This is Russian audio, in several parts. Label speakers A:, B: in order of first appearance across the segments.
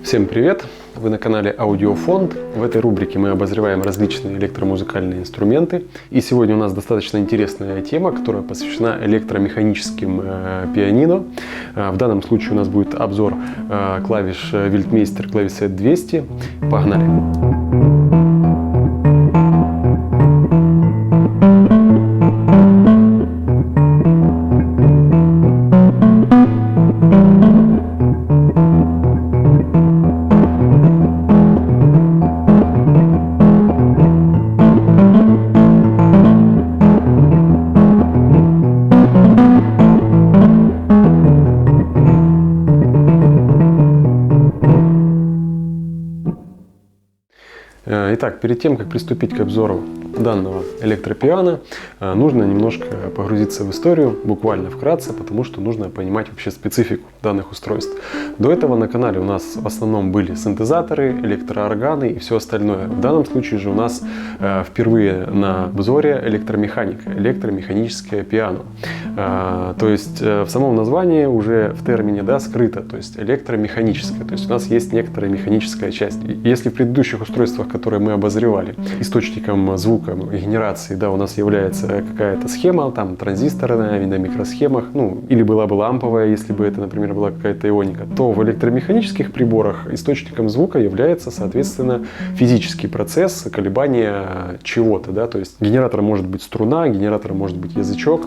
A: Всем привет! Вы на канале Аудиофонд. В этой рубрике мы обозреваем различные электромузыкальные инструменты. И сегодня у нас достаточно интересная тема, которая посвящена электромеханическим пианино. В данном случае у нас будет обзор клавиш Wildmeister Claviset 200. Погнали! Итак, перед тем, как приступить к обзору данного электропиано, нужно немножко погрузиться в историю, буквально вкратце, потому что нужно понимать вообще специфику данных устройств. До этого на канале у нас в основном были синтезаторы, электроорганы и все остальное. В данном случае же у нас впервые на обзоре электромеханика, электромеханическое пиано. То есть в самом названии уже в термине скрыто, то есть электромеханическое, то есть у нас есть некоторая механическая часть. Если в предыдущих устройствах, которые мы обозревали, источником звука генерации, у нас является какая-то схема, там транзисторная, на микросхемах, или была бы ламповая, если бы это, например, была какая-то ионика, то в электромеханических приборах источником звука является, соответственно, физический процесс колебания чего-то, то есть генератором может быть струна, генератором может быть язычок,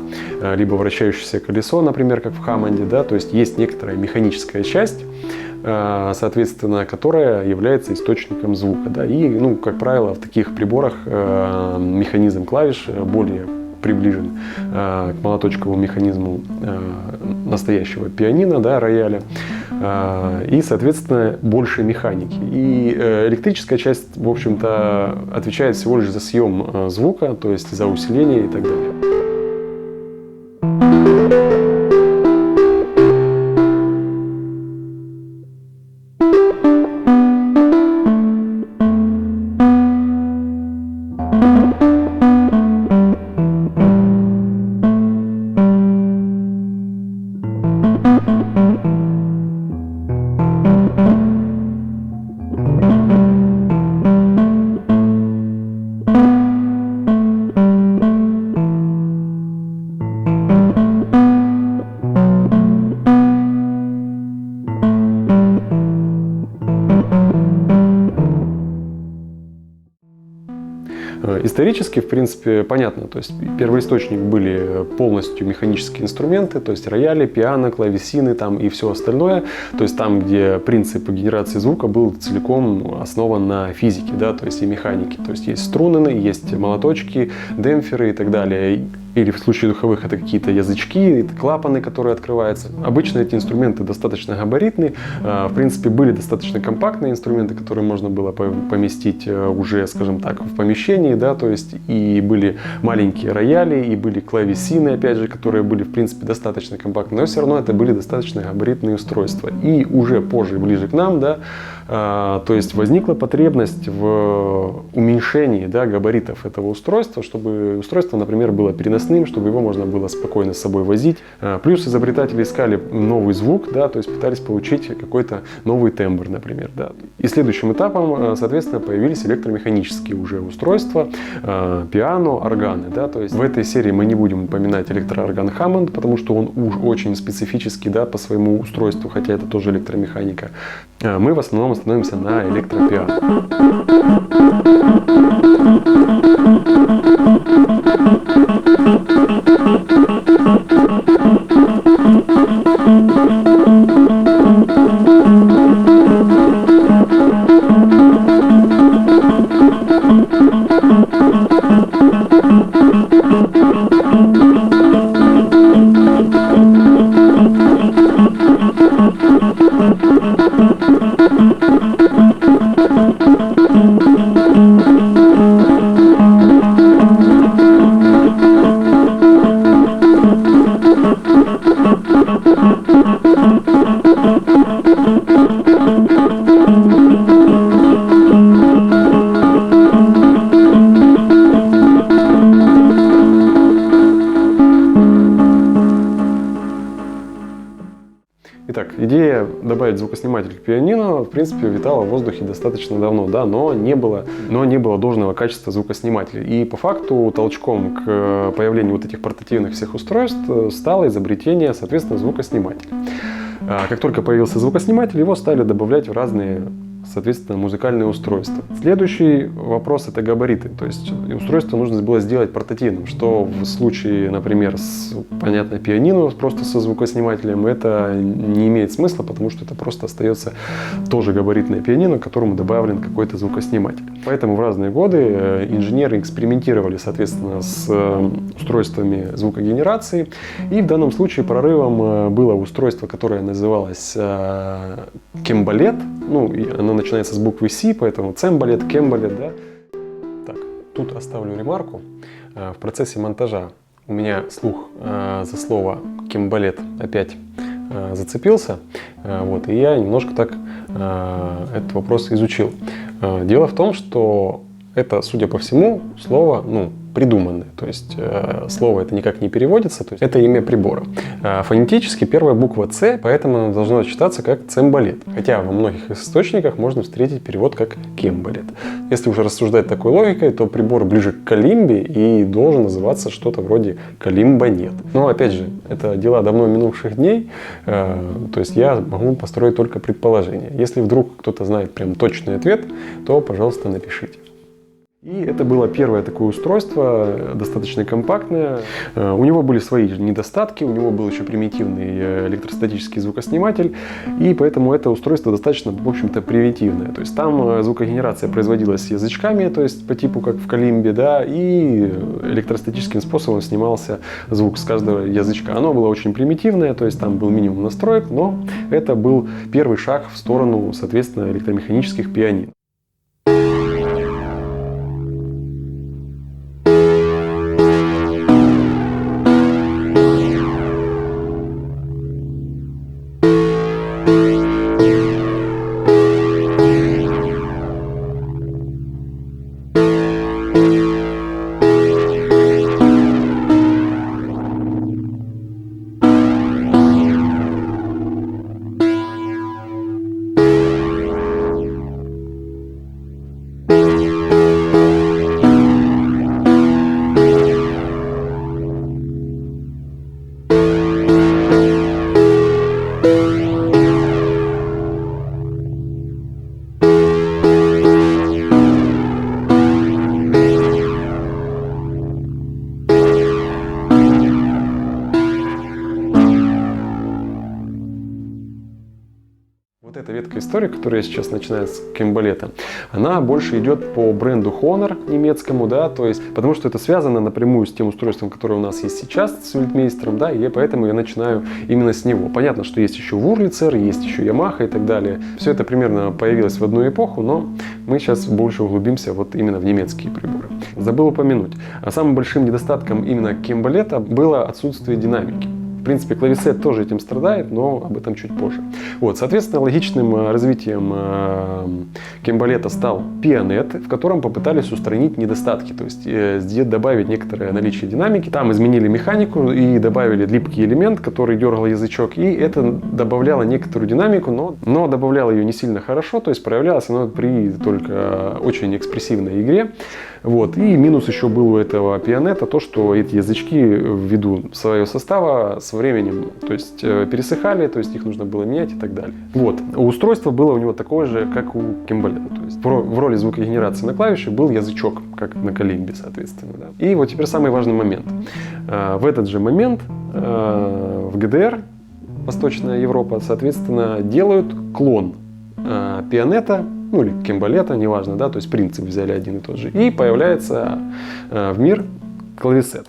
A: либо вращающееся колесо, например, как в Хаммонде, то есть есть некоторая механическая часть, соответственно, которая является источником звука. И, как правило, в таких приборах механизм клавиш более приближен к молоточковому механизму настоящего пианино, рояля, и, соответственно, больше механики. И электрическая часть, в общем-то, отвечает всего лишь за съем звука, то есть за усиление и так далее. Исторически, в принципе, понятно, то есть первоисточник были полностью механические инструменты, то есть рояли, пиано, клавесины и все остальное, то есть там, где принцип генерации звука был целиком основан на физике, то есть и механике, то есть есть струны, есть молоточки, демпферы и так далее. Или в случае духовых это какие-то язычки, клапаны, которые открываются. Обычно эти инструменты достаточно габаритные. В принципе, были достаточно компактные инструменты, которые можно было поместить уже, скажем так, в помещении, то есть и были маленькие рояли, и были клавесины, опять же, которые были, в принципе, достаточно компактные, но все равно это были достаточно габаритные устройства. И уже позже, ближе к нам, то есть возникла потребность в уменьшении габаритов этого устройства, чтобы устройство, например, было переносным, чтобы его можно было спокойно с собой возить. Плюс изобретатели искали новый звук, то есть пытались получить какой-то новый тембр, например. И следующим этапом, соответственно, появились электромеханические уже устройства, пиано, органы. То есть в этой серии мы не будем упоминать электроорган Hammond, потому что он уж очень специфический по своему устройству, хотя это тоже электромеханика. Мы в основном остановимся на электропиано. Итак, идея добавить звукосниматель к пианино, в принципе, витала в воздухе достаточно давно, да, но не было должного качества звукоснимателя. И по факту толчком к появлению вот этих портативных всех устройств стало изобретение, соответственно, звукоснимателя. Как только появился звукосниматель, его стали добавлять в разные, соответственно, музыкальные устройства. Следующий вопрос — это габариты. То есть устройство нужно было сделать портативным, что в случае, например, с, понятно, пианино просто со звукоснимателем, это не имеет смысла, потому что это просто остается тоже габаритное пианино, к которому добавлен какой-то звукосниматель. Поэтому в разные годы инженеры экспериментировали, соответственно, с устройствами звукогенерации. И в данном случае прорывом было устройство, которое называлось Кембалет. Ну, оно начинается с буквы С, поэтому цембалет, кембалет, да. Так, тут оставлю ремарку. В процессе монтажа у меня слух за слово кембалет опять зацепился. Вот, и я немножко так этот вопрос изучил. Дело в том, что это, судя по всему, слово, придуманное. То есть слово это никак не переводится, то есть это имя прибора. Фонетически первая буква С, поэтому оно должно читаться как цембалет. Хотя во многих источниках можно встретить перевод как кембалет. Если уже рассуждать такой логикой, то прибор ближе к калимбе и должен называться что-то вроде калимбанет. Но опять же, это дела давно минувших дней, то есть я могу построить только предположение. Если вдруг кто-то знает прям точный ответ, то, пожалуйста, напишите. И это было первое такое устройство, достаточно компактное. У него были свои недостатки, у него был еще примитивный электростатический звукосниматель, и поэтому это устройство достаточно, в общем-то, примитивное. То есть там звукогенерация производилась язычками, то есть по типу как в калимбе, да, и электростатическим способом снимался звук с каждого язычка. Оно было очень примитивное, то есть там был минимум настроек, но это был первый шаг в сторону, соответственно, электромеханических пианин. Вот эта ветка истории, которая сейчас начинается с кембалета, она больше идет по бренду Honor немецкому, да, то есть, потому что это связано напрямую с тем устройством, которое у нас есть сейчас, с Weltmeister, да, и поэтому я начинаю именно с него. Понятно, что есть еще Wurlitzer, есть еще Yamaha и так далее. Все это примерно появилось в одну эпоху, но мы сейчас больше углубимся вот именно в немецкие приборы. Забыл упомянуть, самым большим недостатком именно кембалета было отсутствие динамики. В принципе, клавесет тоже этим страдает, но об этом чуть позже. Вот, соответственно, логичным развитием кембалета стал пианет, в котором попытались устранить недостатки, то есть добавить некоторое наличие динамики. Там изменили механику и добавили липкий элемент, который дергал язычок, и это добавляло некоторую динамику, но добавляло ее не сильно хорошо, то есть проявлялось оно при только очень экспрессивной игре. Вот. И минус еще был у этого пианета то, что эти язычки ввиду своего состава со временем, то есть пересыхали, то есть их нужно было менять и так далее. Вот. Устройство было у него такое же, как у кембалета. То есть в роли звукогенерации на клавише был язычок, как на калимбе, соответственно. Да. И вот теперь самый важный момент. В этот же момент в ГДР, Восточная Европа, соответственно, делают клон пианета, ну или кембалета, неважно, да, то есть принцип взяли один и тот же. И появляется в мир клавесет.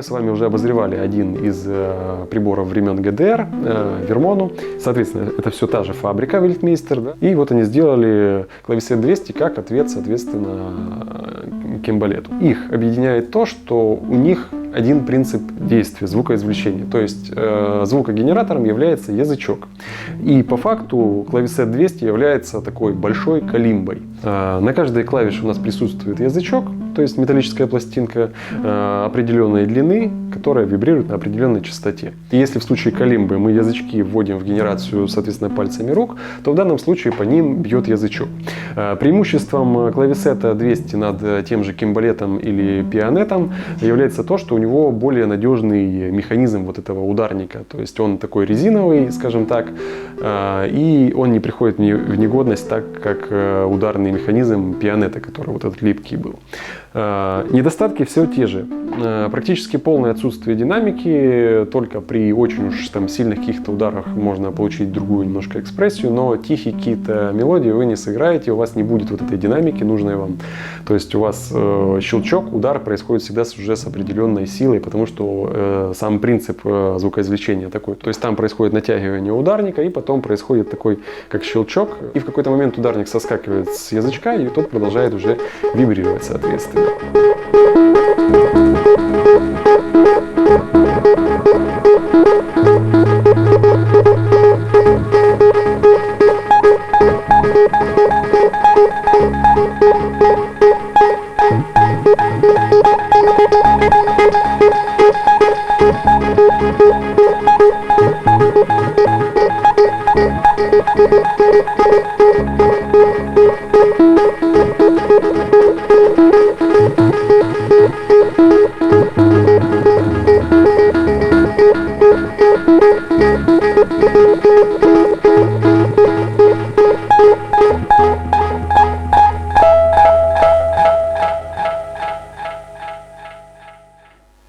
A: с вами уже обозревали один из приборов времен ГДР, Вермону. Соответственно, это все та же фабрика Weltmeister. Да? И вот они сделали клавесет 200 как ответ, соответственно, кембалету. Их объединяет то, что у них один принцип действия звукоизвлечения. То есть звукогенератором является язычок. И по факту клавесет 200 является такой большой калимбой. На каждой клавише у нас присутствует язычок, то есть металлическая пластинка определенной длины, которая вибрирует на определенной частоте. И если в случае калимбы мы язычки вводим в генерацию, соответственно, пальцами рук, то в данном случае по ним бьет язычок. Преимуществом клавесета 200 над тем же кембалетом или пианетом является то, что у него более надежный механизм вот этого ударника. То есть он такой резиновый, скажем так, и он не приходит в негодность так, как ударный механизм пианета, который вот этот липкий был. Недостатки все те же. Практически полное отсутствие динамики, только при очень уж там сильных каких-то ударах можно получить другую немножко экспрессию, но тихие какие-то мелодии вы не сыграете, у вас не будет вот этой динамики нужной вам. То есть у вас щелчок, удар происходит всегда уже с определенной силой, потому что сам принцип звукоизвлечения такой. То есть там происходит натягивание ударника, и потом происходит такой, как щелчок, и в какой-то момент ударник соскакивает с язычка, и тот продолжает уже вибрировать, соответственно.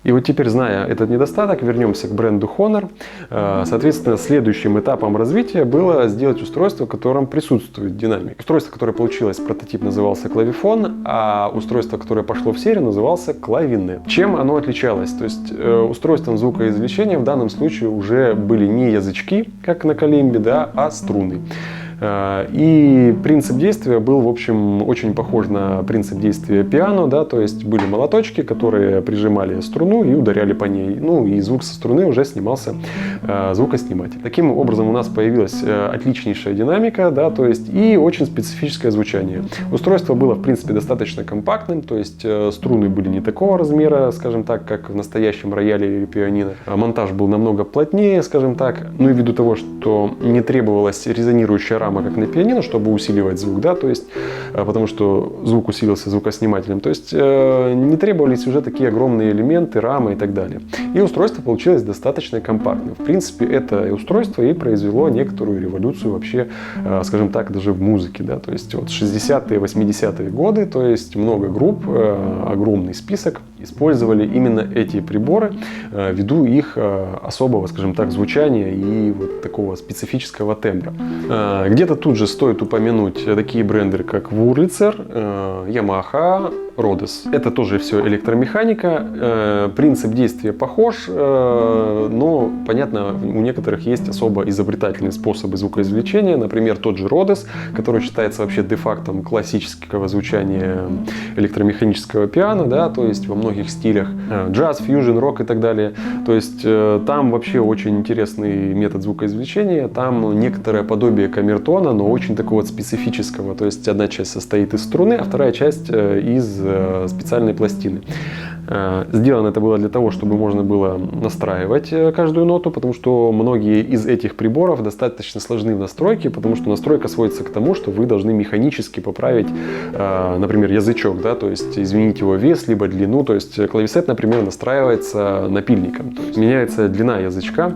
A: И вот теперь, зная этот недостаток, вернемся к бренду Honor. Соответственно, следующим этапом развития было сделать устройство, в котором присутствует динамик. Устройство, которое получилось, прототип назывался клавифон, а устройство, которое пошло в серию, назывался клавинет. Чем оно отличалось? То есть устройством звукоизвлечения в данном случае уже были не язычки, как на калимбе, да, а струны. И принцип действия был, в общем, очень похож на принцип действия пиано, да, то есть были молоточки, которые прижимали струну и ударяли по ней. Ну и звук со струны уже снимался звукосниматель. Таким образом у нас появилась отличнейшая динамика, да, то есть и очень специфическое звучание. Устройство было, в принципе, достаточно компактным, то есть струны были не такого размера, скажем так, как в настоящем рояле или пианино. Монтаж был намного плотнее, скажем так, ну и ввиду того, что не требовалась резонирующая рама, как на пианино, чтобы усиливать звук, да, то есть, потому что звук усилился звукоснимателем, то есть не требовались уже такие огромные элементы, рамы и так далее. И устройство получилось достаточно компактным. В принципе, это устройство и произвело некоторую революцию вообще, скажем так, даже в музыке, да, то есть вот 60-е, 80-е годы, то есть много групп, огромный список использовали именно эти приборы ввиду их особого, скажем так, звучания и вот такого специфического тембра. Где-то тут же стоит упомянуть такие бренды, как Wurlitzer, Yamaha, Rhodes. Это тоже все электромеханика. Принцип действия похож, но, понятно, у некоторых есть особо изобретательные способы звукоизвлечения. Например, тот же Rhodes, который считается вообще де-фактом классического звучания электромеханического пиано, да, то есть во многих стилях. Джаз, фьюжн, рок и так далее. То есть там вообще очень интересный метод звукоизвлечения. Там некоторое подобие камертона, но очень такого вот специфического. То есть одна часть состоит из струны, а вторая часть из специальной пластины. Сделано это было для того, чтобы можно было настраивать каждую ноту, потому что многие из этих приборов достаточно сложны в настройке, потому что настройка сводится к тому, что вы должны механически поправить, например, язычок, да, то есть изменить его вес, либо длину. То есть клавесет, например, настраивается напильником, то есть меняется длина язычка.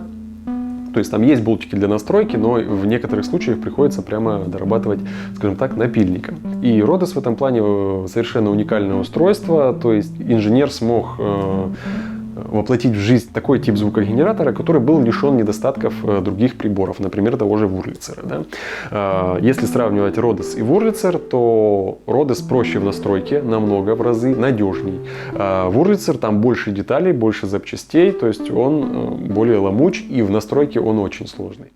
A: То есть там есть болтики для настройки, но в некоторых случаях приходится прямо дорабатывать, скажем так, напильником. И Rhodes в этом плане совершенно уникальное устройство, то есть инженер смог воплотить в жизнь такой тип звукогенератора, который был лишен недостатков других приборов, например, того же Wurlitzer. Да? Если сравнивать Rhodes и Wurlitzer, то Rhodes проще в настройке, намного в разы надежней. Wurlitzer там больше деталей, больше запчастей, то есть он более ломуч, и в настройке он очень сложный.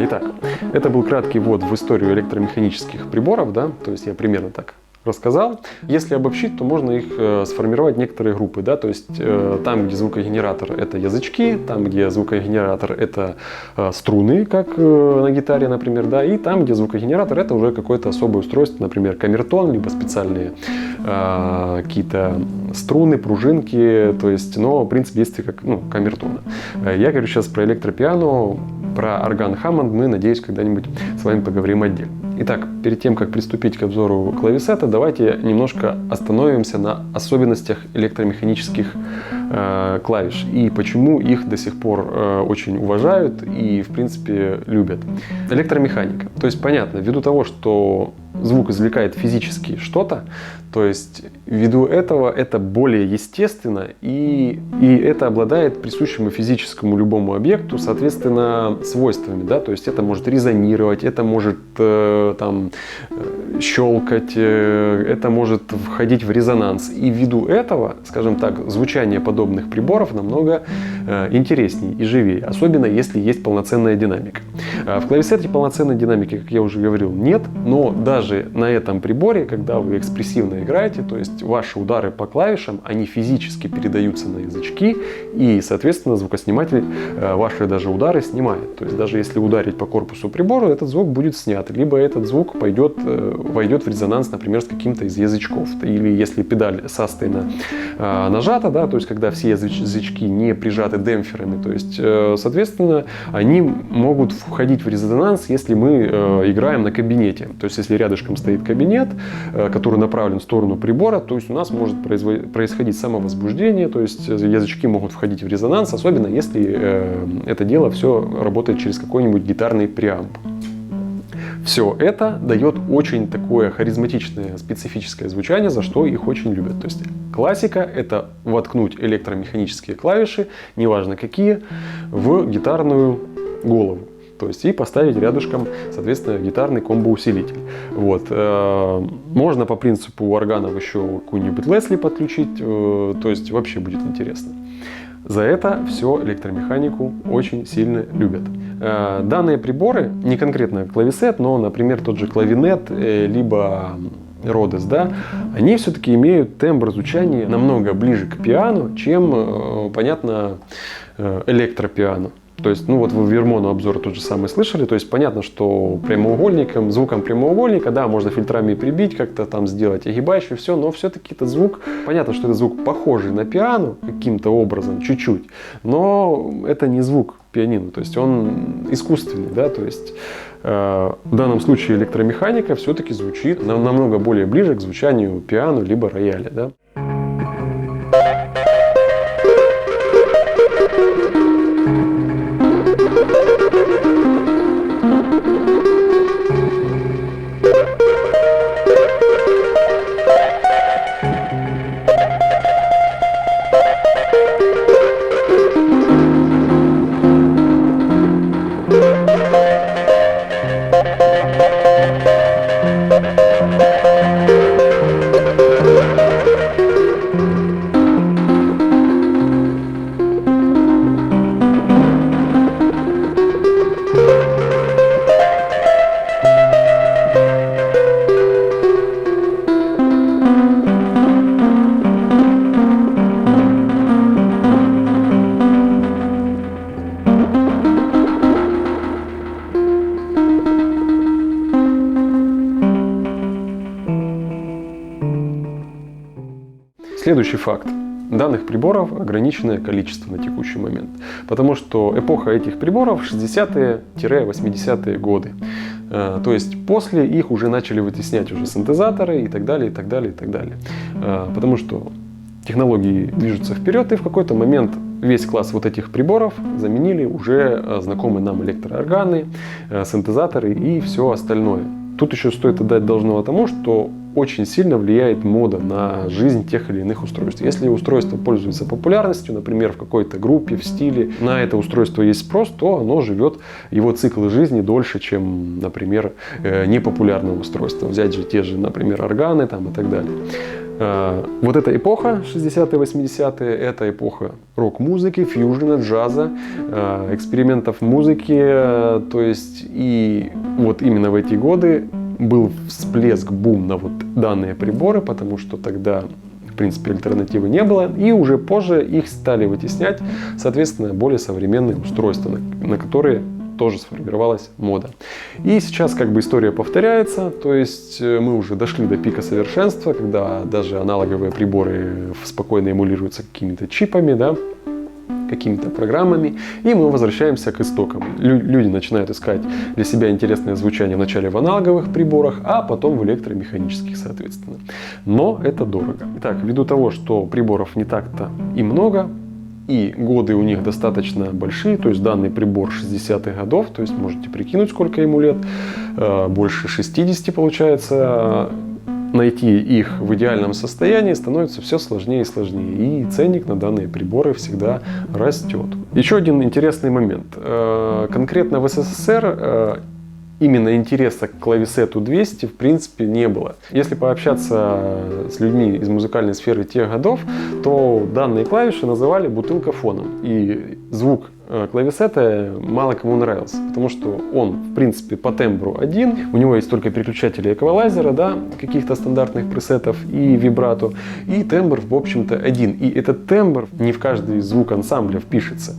A: Итак, это был краткий ввод в историю электромеханических приборов, да, то есть я примерно так рассказал. Если обобщить, то можно их сформировать в некоторые группы, да, то есть там, где звукогенератор — это язычки, там, где звукогенератор — это струны, как на гитаре, например, да, и там, где звукогенератор — это уже какое-то особое устройство, например, камертон, либо специальные какие-то струны, пружинки, то есть, но принцип действия как, ну, камертона. Я говорю сейчас про электропиано, про орган Hammond мы, надеюсь, когда-нибудь с вами поговорим отдельно. Итак, перед тем, как приступить к обзору клавесета, давайте немножко остановимся на особенностях электромеханических клавиш и почему их до сих пор очень уважают и, в принципе, любят. Электромеханика. То есть, понятно, ввиду того, что звук извлекает физически что-то, то есть ввиду этого это более естественно и это обладает присущим физическому любому объекту, соответственно, свойствами, да, то есть это может резонировать, это может там щелкать, это может входить в резонанс. И ввиду этого, скажем так, звучание подобных приборов намного интереснее и живее, особенно если есть полноценная динамика. В клавесете полноценной динамики, как я уже говорил, нет, но даже на этом приборе, когда вы экспрессивно играете, то есть ваши удары по клавишам, они физически передаются на язычки, и, соответственно, звукосниматель ваши даже удары снимает. То есть даже если ударить по корпусу прибора, этот звук будет снят, либо этот звук войдет в резонанс, например, с каким-то из язычков. Или если педаль састейна нажата, да, то есть когда все язычки не прижаты демпферами, то есть, соответственно, они могут входить в резонанс, если мы играем на кабинете. То есть если рядышком стоит кабинет, который направлен в сторону прибора, то есть у нас может происходить самовозбуждение, то есть язычки могут входить в резонанс, особенно если это дело все работает через какой-нибудь гитарный преамп. Все это дает очень такое харизматичное, специфическое звучание, за что их очень любят. То есть классика — это воткнуть электромеханические клавиши, неважно какие, в гитарную голову. То есть и поставить рядышком, соответственно, гитарный комбо-усилитель. Вот. Можно по принципу органов еще какую-нибудь Лесли подключить, то есть вообще будет интересно. За это все электромеханику очень сильно любят. Данные приборы, не конкретно клавесет, но, например, тот же клавинет, либо Rhodes, да, они все-таки имеют тембр звучания намного ближе к пиано, чем, понятно, электропиано. То есть, ну вот вы в Вермону обзор тот же самый слышали, то есть понятно, что прямоугольником, звуком прямоугольника, да, можно фильтрами прибить, как-то там сделать огибающий, все, но все-таки этот звук, понятно, что это звук похожий на пиано каким-то образом, чуть-чуть, но это не звук пианино, то есть он искусственный, да, то есть в данном случае электромеханика все-таки звучит намного более ближе к звучанию пиано либо рояля, да. Следующий факт. Данных приборов ограниченное количество на текущий момент, потому что эпоха этих приборов 60-80-е годы. То есть после их уже начали вытеснять уже синтезаторы и так далее, и так далее, и так далее. Потому что технологии движутся вперед, и в какой-то момент весь класс вот этих приборов заменили уже знакомые нам электроорганы, синтезаторы и все остальное. Тут еще стоит отдать должного тому, что очень сильно влияет мода на жизнь тех или иных устройств. Если устройство пользуется популярностью, например, в какой-то группе, в стиле, на это устройство есть спрос, то оно живет, его цикл жизни дольше, чем, например, непопулярное устройство. Взять же те же, например, органы там, и так далее. Вот эта эпоха, 60-е, 80-е, это эпоха рок-музыки, фьюжена, джаза, экспериментов в музыке. То есть и вот именно в эти годы был всплеск, бум на вот данные приборы, потому что тогда, в принципе, альтернативы не было. И уже позже их стали вытеснять, соответственно, более современные устройства, на которые тоже сформировалась мода. И сейчас как бы история повторяется, то есть мы уже дошли до пика совершенства, когда даже аналоговые приборы спокойно эмулируются какими-то чипами, да, какими-то программами, и мы возвращаемся к истокам. Люди начинают искать для себя интересное звучание вначале в аналоговых приборах, а потом в электромеханических, соответственно. Но это дорого. Итак, ввиду того, что приборов не так-то и много, и годы у них достаточно большие, то есть данный прибор 60-х годов, то есть можете прикинуть, сколько ему лет, больше 60 получается. Найти их в идеальном состоянии становится все сложнее и сложнее. И ценник на данные приборы всегда растет. Еще один интересный момент. Конкретно в СССР именно интереса к клавесету 200 в принципе не было. Если пообщаться с людьми из музыкальной сферы тех годов, то данные клавиши называли бутылкафоном. И звук клавесета мало кому нравился, потому что он, в принципе, по тембру один, у него есть только переключатели эквалайзера, да, каких-то стандартных пресетов и вибрато, и тембр, в общем-то, один. И этот тембр не в каждый звук ансамбля впишется.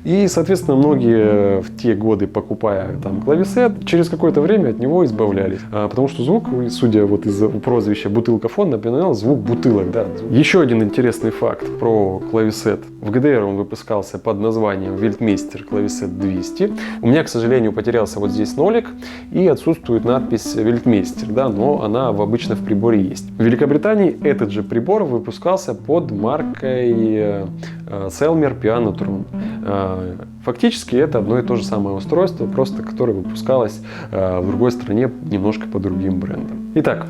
A: И, соответственно, многие в те годы, покупая там клавесет, через какое-то время от него избавлялись. Потому что звук, судя вот из прозвища бутылкафон, напоминал звук бутылок. Да. Еще один интересный факт про клавесет. В ГДР он выпускался под названием Weltmeister клавесет 200. У меня, к сожалению, потерялся вот здесь нолик и отсутствует надпись Weltmeister, да, но она обычно в приборе есть. В Великобритании этот же прибор выпускался под маркой Selmer Pianotron. Фактически это одно и то же самое устройство, просто которое выпускалось в другой стране немножко по другим брендам. Итак,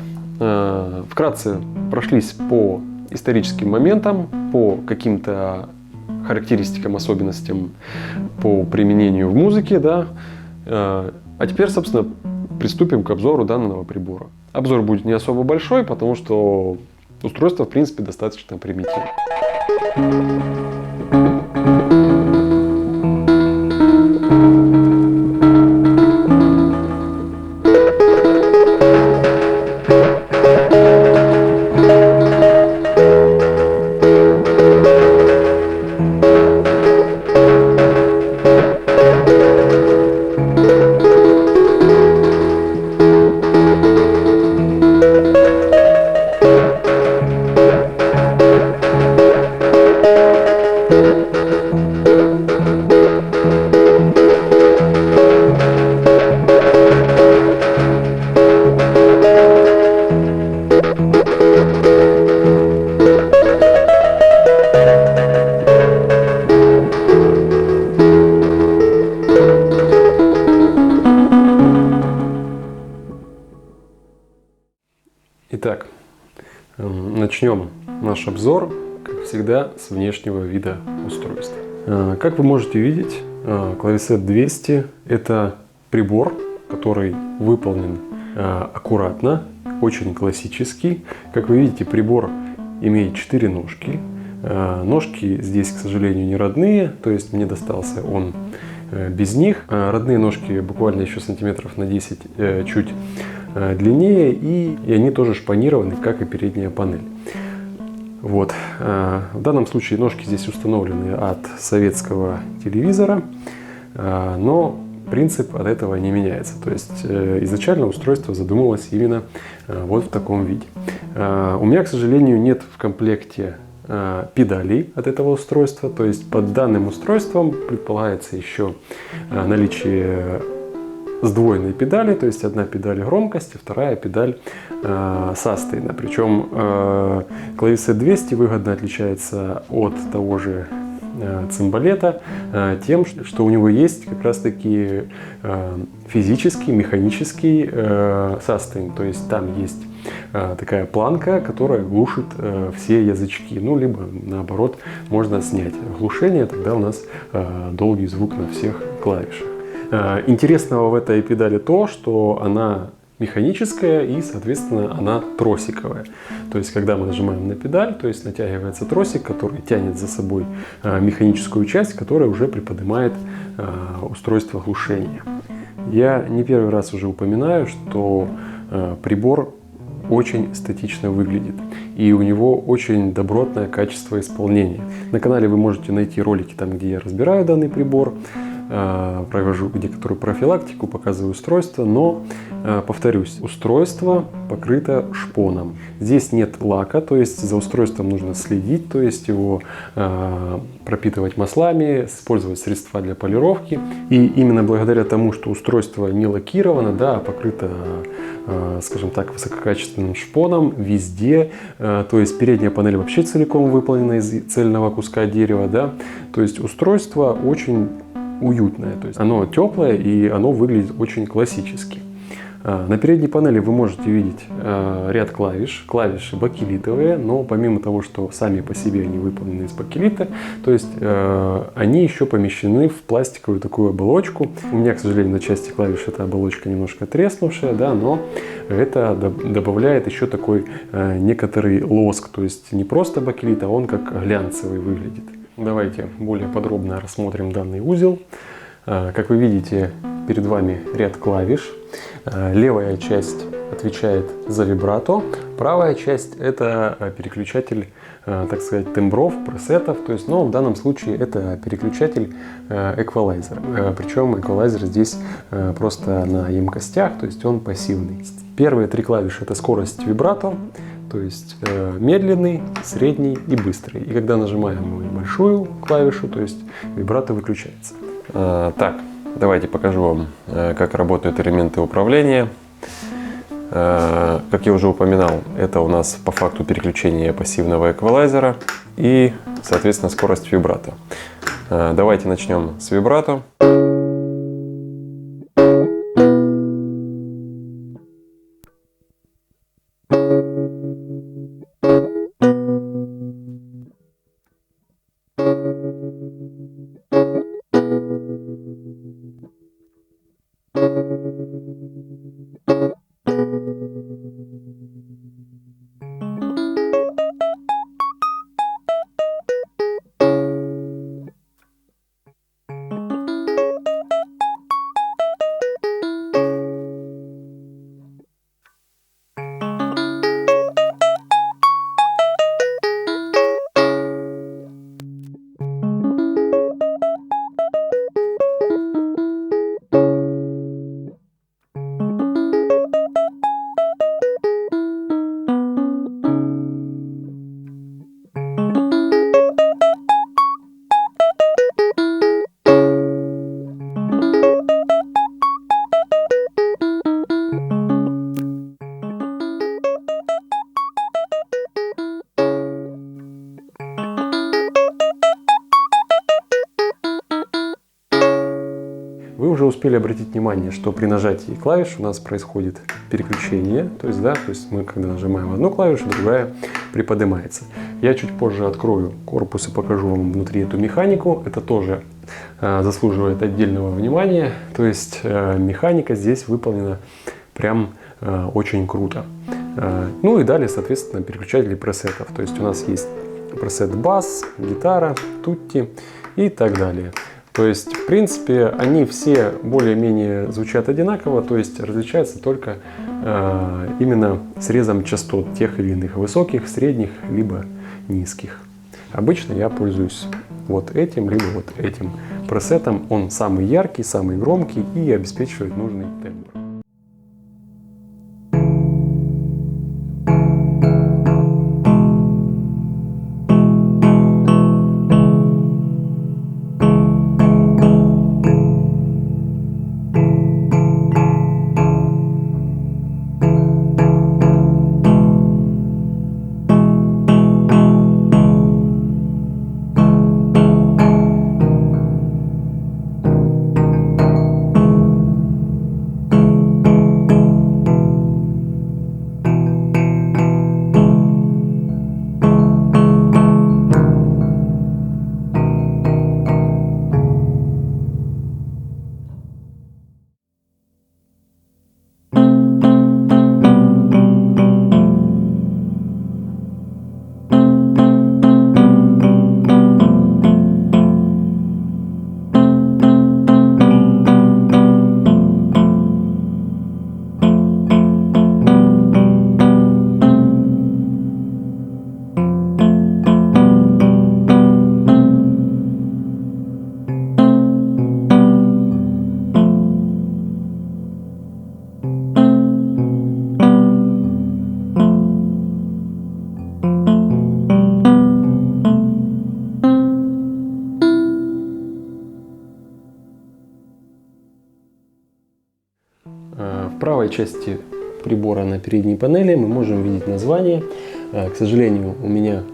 A: вкратце прошлись по историческим моментам, по каким-то характеристикам, особенностям по применению в музыке, да. А теперь, собственно, приступим к обзору данного прибора. Обзор будет не особо большой, потому что устройство, в принципе, достаточно примитивное. Итак, начнем наш обзор, как всегда, с внешнего вида устройства. Как вы можете видеть, клавесет 200 – это прибор, который выполнен аккуратно, очень классический. Как вы видите, прибор имеет 4 ножки. Ножки здесь, к сожалению, не родные, то есть мне достался он без них. Родные ножки буквально еще сантиметров на 10 чуть длиннее, и они тоже шпанированы, как и передняя панель. Вот. В данном случае ножки здесь установлены от советского телевизора, но принцип от этого не меняется. То есть изначально устройство задумывалось именно вот в таком виде. У меня, к сожалению, нет в комплекте педалей от этого устройства. То есть под данным устройством предполагается еще наличие сдвоенной педали, то есть одна педаль громкости, вторая педаль састейна. Причем клависа 200 выгодно отличается от того же цимбалета тем, что у него есть как раз таки физический, механический састейн. То есть там есть такая планка, которая глушит все язычки. Ну, либо наоборот, можно снять глушение, тогда у нас долгий звук на всех клавишах. Интересного в этой педали то, что она механическая и, соответственно, она тросиковая. То есть, когда мы нажимаем на педаль, то есть натягивается тросик, который тянет за собой механическую часть, которая уже приподнимает устройство глушения. Я не первый раз уже упоминаю, что прибор очень эстетично выглядит, и у него очень добротное качество исполнения. На канале вы можете найти ролики, там, где я разбираю данный прибор, провожу некоторую профилактику, показываю устройство, но, повторюсь, устройство покрыто шпоном. Здесь нет лака, то есть за устройством нужно следить, то есть его пропитывать маслами, использовать средства для полировки. И именно благодаря тому, что устройство не лакировано, да, а покрыто, скажем так, высококачественным шпоном везде, то есть передняя панель вообще целиком выполнена из цельного куска дерева, да, то есть устройство очень уютное, то есть оно теплое и оно выглядит очень классически. На передней панели вы можете видеть ряд клавиш. Клавиши бакелитовые, но помимо того, что сами по себе они выполнены из бакелита, то есть они еще помещены в пластиковую такую оболочку. У меня, к сожалению, на части клавиш эта оболочка немножко треснувшая, да, но это добавляет еще такой некоторый лоск, то есть не просто бакелит, а он как глянцевый выглядит. Давайте более подробно рассмотрим данный узел. Как вы видите, перед вами ряд клавиш. Левая часть отвечает за вибрато, правая часть — это переключатель, так сказать, тембров, пресетов. То есть, но в данном случае это переключатель эквалайзера. Причем эквалайзер здесь просто на емкостях, то есть он пассивный. Первые три клавиши — это скорость вибрато. То есть медленный, средний и быстрый. И когда нажимаем мы большую клавишу, то есть вибрато выключается. Так, давайте покажу вам, как работают элементы управления. Как я уже упоминал, это у нас по факту переключение пассивного эквалайзера и, соответственно, скорость вибрато. Давайте начнем с вибрато. Вы уже успели обратить внимание, что при нажатии клавиш у нас происходит переключение, то есть, да, то есть мы когда нажимаем одну клавишу, другая приподнимается. Я чуть позже открою корпус и покажу вам внутри эту механику. Это тоже заслуживает отдельного внимания, то есть механика здесь выполнена прям очень круто. Ну и далее, соответственно, переключатели пресетов, то есть у нас есть пресет бас, гитара, тутти и так далее. То есть, в принципе, они все более-менее звучат одинаково, то есть различаются только именно срезом частот тех или иных высоких, средних, либо низких. Обычно я пользуюсь вот этим, либо вот этим пресетом. Он самый яркий, самый громкий и обеспечивает нужный тембр. В правой части прибора на передней панели мы можем видеть название. К сожалению, у меня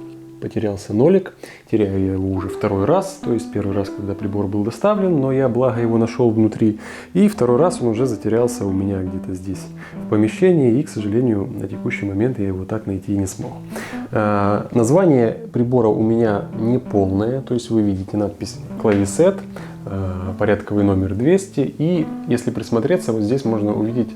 A: потерялся нолик. Теряю я его уже второй раз. То есть первый раз, когда прибор был доставлен, но я благо его нашел внутри. И второй раз он уже затерялся у меня где-то здесь в помещении. И, к сожалению, на текущий момент я его так найти не смог. Название прибора у меня не полное. То есть вы видите надпись «Клависет», порядковый номер 200, и если присмотреться, вот здесь можно увидеть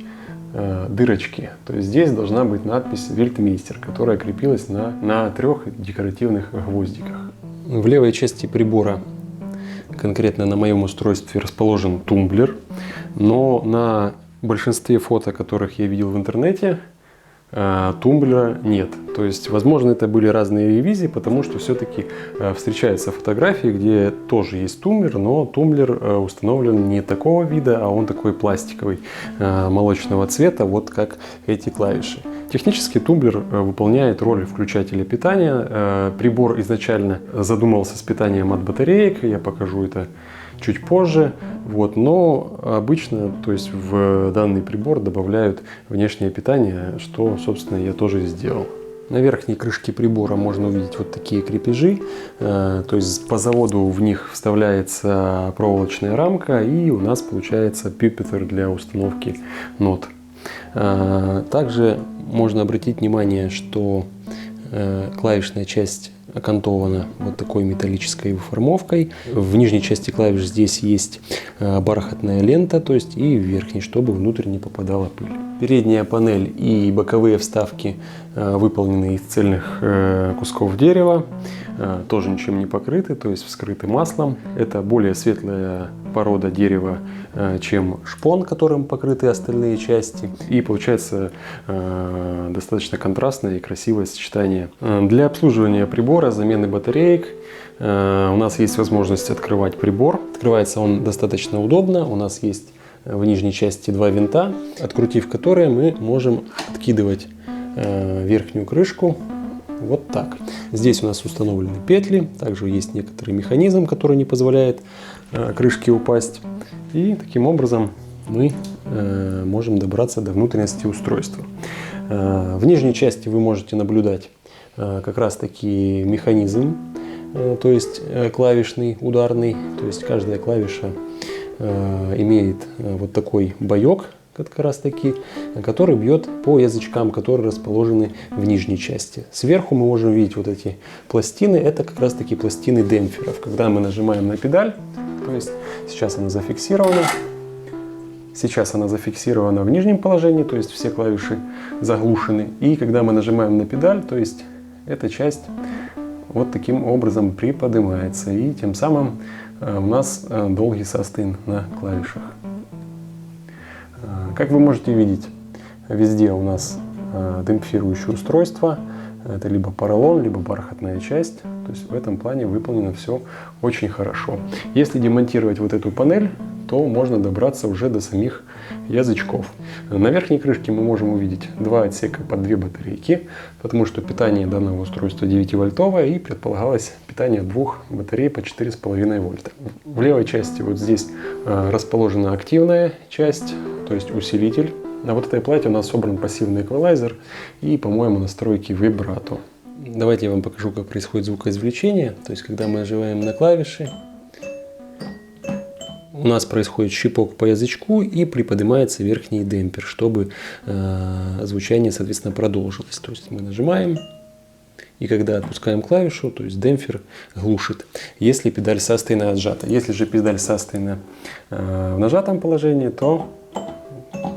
A: дырочки. То есть здесь должна быть надпись «Weltmeister», которая крепилась на 3 декоративных гвоздиках. В левой части прибора, конкретно на моем устройстве, расположен тумблер, но на большинстве фото, которых я видел в интернете, тумблера нет. То есть, возможно, это были разные ревизии, потому что все-таки встречаются фотографии, где тоже есть тумблер, но тумблер установлен не такого вида, а он такой пластиковый, молочного цвета, вот как эти клавиши. Технически тумблер выполняет роль включателя питания. Прибор изначально задумывался с питанием от батареек, я покажу это чуть позже, вот, но обычно, то есть в данный прибор добавляют внешнее питание, что, собственно, я тоже сделал. На верхней крышке прибора можно увидеть вот такие крепежи, то есть по заводу в них вставляется проволочная рамка, и у нас получается пюпитер для установки нот. Также можно обратить внимание, что клавишная часть окантована вот такой металлической выформовкой. В нижней части клавиш здесь есть бархатная лента, то есть и в верхней, чтобы внутрь не попадала пыль. Передняя панель и боковые вставки выполнены из цельных кусков дерева, тоже ничем не покрыты, то есть вскрыты маслом. Это более светлая порода дерева, чем шпон, которым покрыты остальные части. И получается достаточно контрастное и красивое сочетание. Для обслуживания прибора, замены батареек, у нас есть возможность открывать прибор. Открывается он достаточно удобно. У нас есть в нижней части 2 винта, открутив которые мы можем откидывать верхнюю крышку вот так. Здесь у нас установлены петли, также есть некоторый механизм, который не позволяет крышке упасть. И таким образом мы можем добраться до внутренности устройства. В нижней части вы можете наблюдать как раз таки механизм, то есть клавишный, ударный, то есть каждая клавиша имеет вот такой боек, как раз таки, который бьет по язычкам, которые расположены в нижней части. Сверху мы можем видеть вот эти пластины, это как раз таки пластины демпферов. Когда мы нажимаем на педаль, то есть сейчас она зафиксирована, в нижнем положении, то есть все клавиши заглушены. И когда мы нажимаем на педаль, то есть эта часть вот таким образом приподнимается, и тем самым у нас долгий састейн на клавишах. Как вы можете видеть, везде у нас демпфирующее устройство, Это либо поролон, либо бархатная часть. То есть в этом плане выполнено все очень хорошо. Если демонтировать вот эту панель, то можно добраться уже до самих язычков. На верхней крышке мы можем увидеть два отсека под две батарейки, потому что питание данного устройства 9-вольтовое и предполагалось питание двух батарей по 4,5 вольта. В левой части вот здесь расположена активная часть, то есть усилитель. На вот этой плате у нас собран пассивный эквалайзер и, по-моему, настройки вибрато. Давайте я вам покажу, как происходит звукоизвлечение. То есть, когда мы нажимаем на клавиши, у нас происходит щипок по язычку и приподнимается верхний демпфер, чтобы звучание, соответственно, продолжилось. То есть мы нажимаем, и когда отпускаем клавишу, то есть демпфер глушит, если педаль састейна отжата. Если же педаль састейна в нажатом положении, то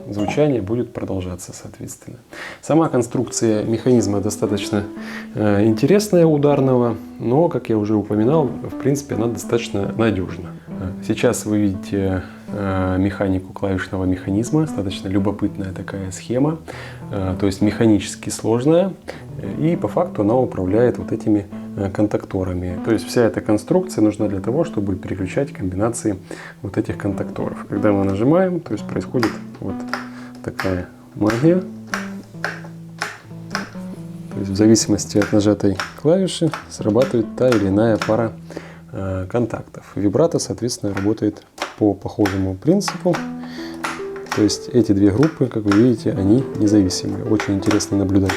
A: звучание будет продолжаться, соответственно. Сама конструкция механизма достаточно интересная, ударного, но, как я уже упоминал, в принципе, она достаточно надежна. Сейчас вы видите механику клавишного механизма, достаточно любопытная такая схема, то есть механически сложная, и по факту она управляет вот этими контакторами. То есть вся эта конструкция нужна для того, чтобы переключать комбинации вот этих контакторов. Когда мы нажимаем, то есть происходит вот такая магия. То есть в зависимости от нажатой клавиши срабатывает та или иная пара контактов. Вибрато, соответственно, работает по похожему принципу. То есть эти две группы, как вы видите, они независимые. Очень интересно наблюдать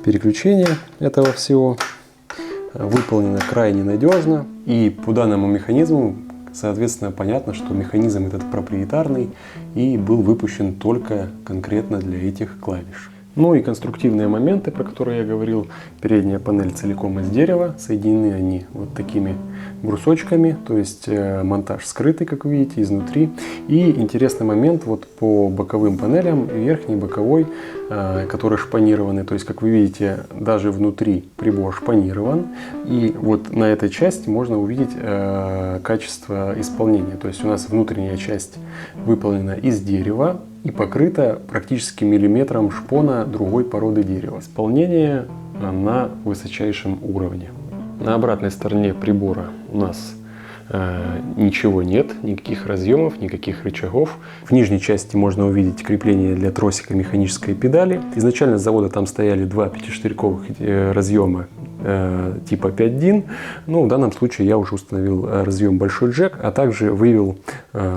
A: переключение этого всего. Выполнено крайне надежно. И по данному механизму, соответственно, понятно, что механизм этот проприетарный и был выпущен только конкретно для этих клавиш. Ну и конструктивные моменты, про которые я говорил. Передняя панель целиком из дерева. Соединены они вот такими брусочками. То есть монтаж скрытый, как вы видите, изнутри. И интересный момент вот по боковым панелям. Верхний, боковой, которые шпанированы. То есть, как вы видите, даже внутри прибор шпанирован. И вот на этой части можно увидеть качество исполнения. То есть у нас внутренняя часть выполнена из дерева и покрыта практически миллиметром шпона другой породы дерева. Исполнение на высочайшем уровне. На обратной стороне прибора у нас ничего нет, никаких разъемов, никаких рычагов. В нижней части можно увидеть крепление для тросика механической педали. Изначально с завода там стояли два пятиштырьковых разъема типа 5 DIN. Но в данном случае я уже установил разъем большой джек, а также вывел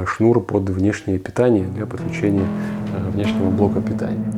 A: шнур под внешнее питание для подключения внешнего блока питания.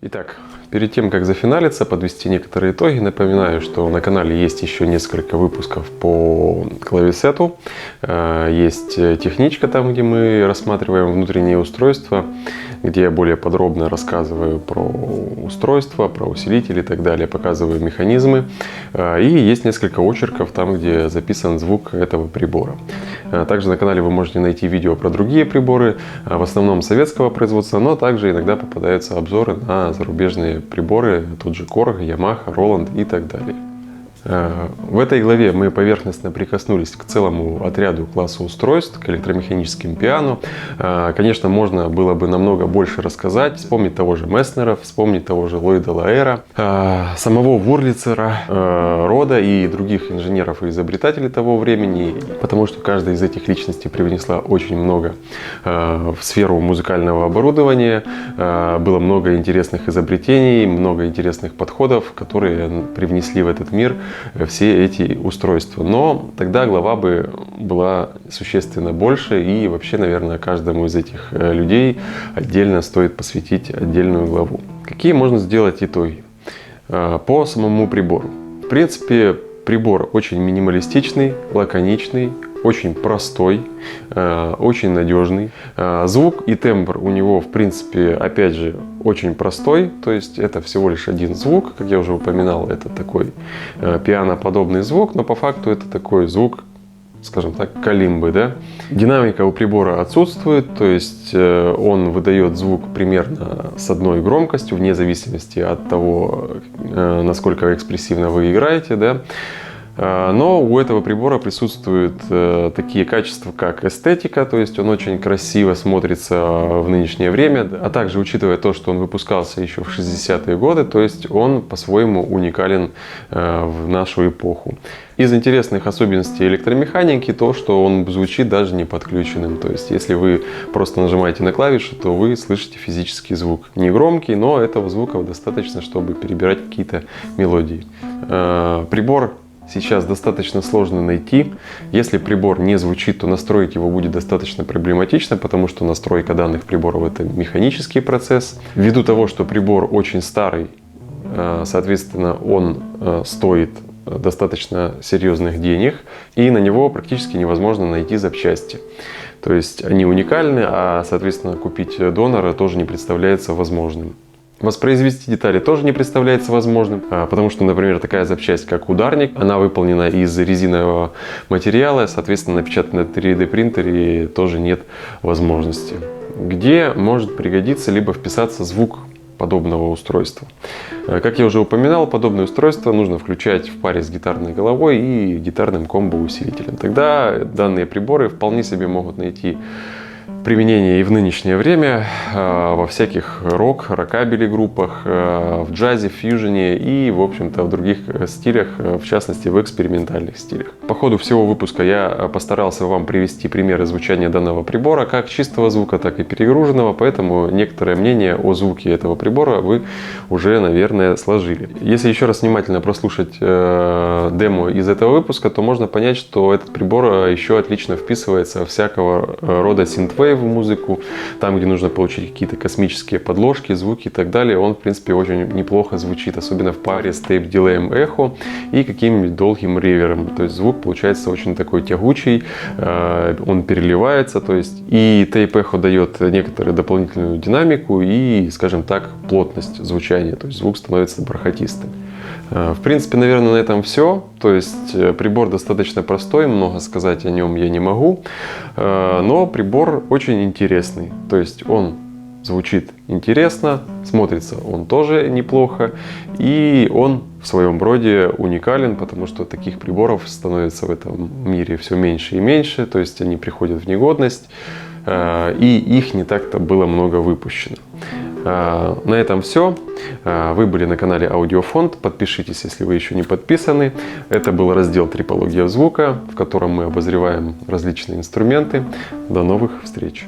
A: Итак, перед тем, как зафиналиться, подвести некоторые итоги, напоминаю, что на канале есть еще несколько выпусков по клавесету. Есть техничка, там, где мы рассматриваем внутренние устройства, где я более подробно рассказываю про устройства, про усилители и так далее, показываю механизмы. И есть несколько очерков, там, где записан звук этого прибора. Также на канале вы можете найти видео про другие приборы, в основном советского производства, но также иногда попадаются обзоры на зарубежные приборы, тот же Korg, Yamaha, Roland и так далее. В этой главе мы поверхностно прикоснулись к целому отряду класса устройств, к электромеханическим пиано. Конечно, можно было бы намного больше рассказать, вспомнить того же Месснера, вспомнить того же Ллойда Лаэра, самого Вурлицера, Рода и других инженеров и изобретателей того времени, потому что каждая из этих личностей привнесла очень много в сферу музыкального оборудования, было много интересных изобретений, много интересных подходов, которые привнесли в этот мир все эти устройства. Но тогда глава бы была существенно больше, и вообще, наверное, каждому из этих людей отдельно стоит посвятить отдельную главу. Какие можно сделать итоги по самому прибору? В принципе, прибор очень минималистичный, лаконичный, очень простой, очень надежный. Звук и тембр у него, в принципе, опять же, очень простой. То есть это всего лишь один звук. Как я уже упоминал, это такой пианоподобный звук, но по факту это такой звук, скажем так, калимбы. Да? Динамика у прибора отсутствует, то есть он выдает звук примерно с одной громкостью, вне зависимости от того, насколько экспрессивно вы играете. Да? Но у этого прибора присутствуют такие качества, как эстетика, то есть он очень красиво смотрится в нынешнее время, а также учитывая то, что он выпускался еще в 60-е годы, то есть он по-своему уникален в нашу эпоху. Из интересных особенностей электромеханики то, что он звучит даже не подключенным. То есть если вы просто нажимаете на клавиши, то вы слышите физический звук. Не громкий, но этого звука достаточно, чтобы перебирать какие-то мелодии. Прибор сейчас достаточно сложно найти. Если прибор не звучит, то настроить его будет достаточно проблематично, потому что настройка данных приборов — это механический процесс. Ввиду того, что прибор очень старый, соответственно, он стоит достаточно серьезных денег, и на него практически невозможно найти запчасти. То есть они уникальны, а, соответственно, купить донора тоже не представляется возможным. Воспроизвести детали тоже не представляется возможным, потому что, например, такая запчасть, как ударник, она выполнена из резинового материала, соответственно, напечатать на 3D принтере тоже нет возможности. Где может пригодиться либо вписаться звук подобного устройства? Как я уже упоминал, подобное устройство нужно включать в паре с гитарной головой и гитарным комбо-усилителем. Тогда данные приборы вполне себе могут найти применение и в нынешнее время во всяких рокабили группах, в джазе, фьюжене и, в общем-то, в других стилях, в частности, в экспериментальных стилях. По ходу всего выпуска я постарался вам привести примеры звучания данного прибора, как чистого звука, так и перегруженного, поэтому некоторое мнение о звуке этого прибора вы уже, наверное, сложили. Если еще раз внимательно прослушать демо из этого выпуска, то можно понять, что этот прибор еще отлично вписывается в всякого рода синтвейв в музыку, там, где нужно получить какие-то космические подложки, звуки и так далее, он, в принципе, очень неплохо звучит, особенно в паре с тейп-дилеем эхо и каким-нибудь долгим ревером. То есть звук получается очень такой тягучий, он переливается, то есть и тейп-эхо дает некоторую дополнительную динамику и, скажем так, плотность звучания, то есть звук становится бархатистым. В принципе, наверное, на этом все. То есть прибор достаточно простой, много сказать о нем я не могу, но прибор очень интересный. То есть он звучит интересно, смотрится он тоже неплохо, и он в своем роде уникален, потому что таких приборов становится в этом мире все меньше и меньше, то есть они приходят в негодность, и их не так-то было много выпущено. На этом все. Вы были на канале Аудиофонд. Подпишитесь, если вы еще не подписаны. Это был раздел «Трипология звука», в котором мы обозреваем различные инструменты. До новых встреч!